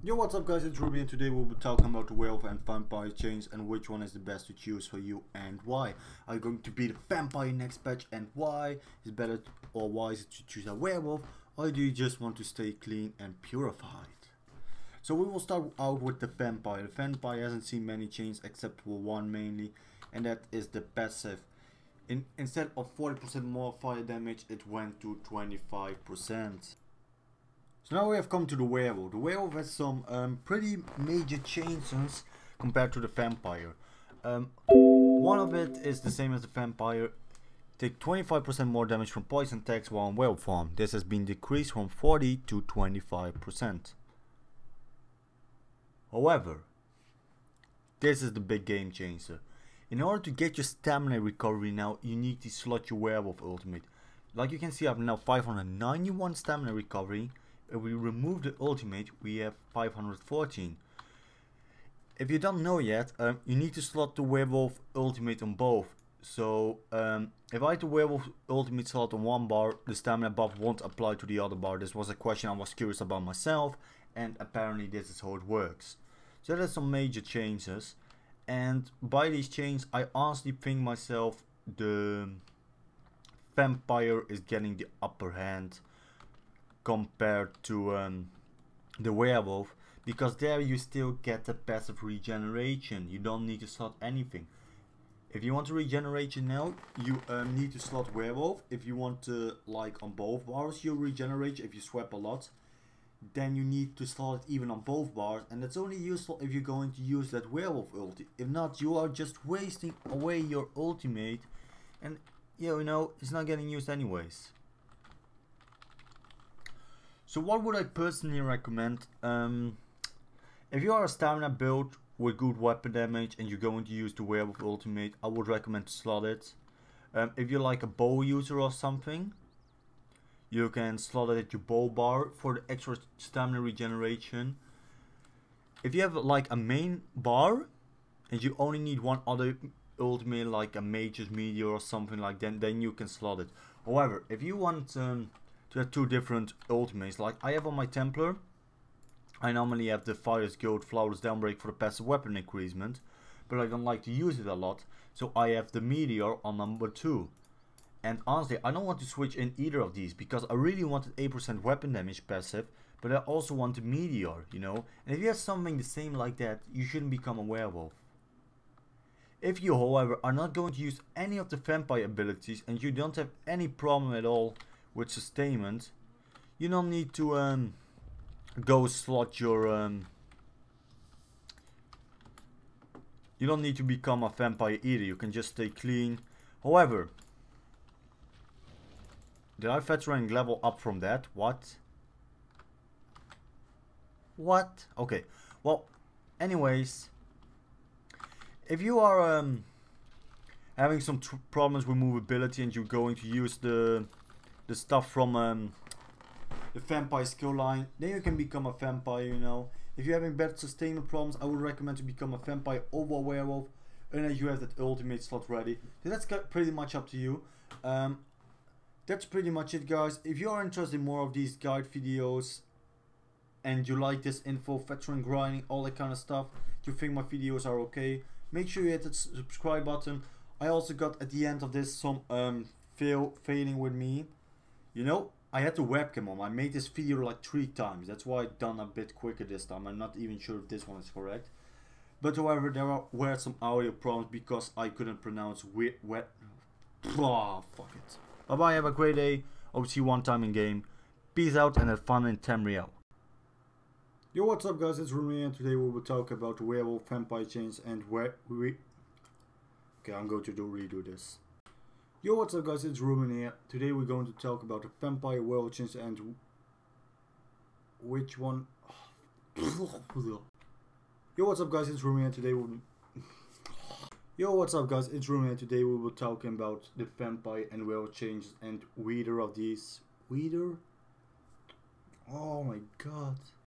Yo, what's up guys, it's Ruby and today we'll be talking about the werewolf and vampire chains and which one is the best to choose for you and why. Are you going to be the vampire next patch and why is better or why is it to choose a werewolf, or do you just want to stay clean and purified? So we will start out with the vampire. The vampire hasn't seen many chains except for one mainly, and that is the passive. Instead of 40% more fire damage, it went to 25%. So now we have come to the werewolf. The werewolf has some pretty major changes compared to the vampire. One of it is the same as the vampire. Take 25% more damage from poison attacks while in werewolf form. This has been decreased from 40 to 25%. However, this is the big game changer. In order to get your stamina recovery now, you need to slot your werewolf ultimate. Like you can see, I have now 591 stamina recovery. If we remove the ultimate, we have 514. If you don't know yet, you need to slot the werewolf ultimate on both. So if I had the werewolf ultimate slot on one bar, the stamina buff won't apply to the other bar. This was a question I was curious about myself, and apparently this is how it works. So there's some major changes, and by these changes I honestly think myself the vampire is getting the upper hand compared to the werewolf, because there you still get the passive regeneration. You don't need to slot anything. If you want to regeneration now, you need to slot werewolf. If you want to, like on both bars, you regenerate if you swap a lot, then you need to slot it even on both bars, and that's only useful if you're going to use that werewolf ulti. If not, you are just wasting away your ultimate, and you know it's not getting used anyways. So what would I personally recommend? If you are a stamina build with good weapon damage and you're going to use the werewolf ultimate, I would recommend to slot it. If you're like a bow user or something, you can slot it at your bow bar for the extra stamina regeneration. If you have like a main bar and you only need one other ultimate, like a mage's meteor or something like that, then you can slot it. However, if you want to have two different ultimates, like I have on my Templar, I normally have the Fire's Guild Flawless Downbreak for the passive weapon increasement, but I don't like to use it a lot, so I have the Meteor on number 2. And honestly, I don't want to switch in either of these, because I really wanted 8% weapon damage passive, but I also want the Meteor, you know. And if you have something the same like that, you shouldn't become a werewolf. If you, however, are not going to use any of the vampire abilities and you don't have any problem at all with sustainment, you don't need to go slot your you don't need to become a vampire either. You can just stay clean. However, did I veteran level up from that? What? Okay, well, anyways, if you are having some problems with movability and you're going to use the stuff from the vampire skill line, then you can become a vampire, you know. If you're having bad sustainment problems, I would recommend to become a vampire over a werewolf, unless you have that ultimate slot ready. So that's pretty much up to you. That's pretty much it, guys. If you are interested in more of these guide videos and you like this info, veteran grinding, all that kind of stuff, you think my videos are okay, make sure you hit the subscribe button. I also got at the end of this some failing with me. You know, I had the webcam on. I made this video like 3 times. That's why I done a bit quicker this time. I'm not even sure if this one is correct. But however, there were some audio problems because I couldn't pronounce oh, fuck it. Bye bye, have a great day. Hope to see you one time in game. Peace out and have fun in Imperial. Yo, what's up guys, it's Rumi and today we will talk about the werewolf vampire chains and where we... Okay, I'm going to redo this. Yo, what's up guys, it's Ruben here. Today we're going to talk about the vampire werewolf chains and which one... Yo, what's up guys, it's Ruben here. Today we'll... Yo, what's up guys, it's Ruben here. Today we will talk about the vampire and werewolf chains and either of these... Either? Oh my god.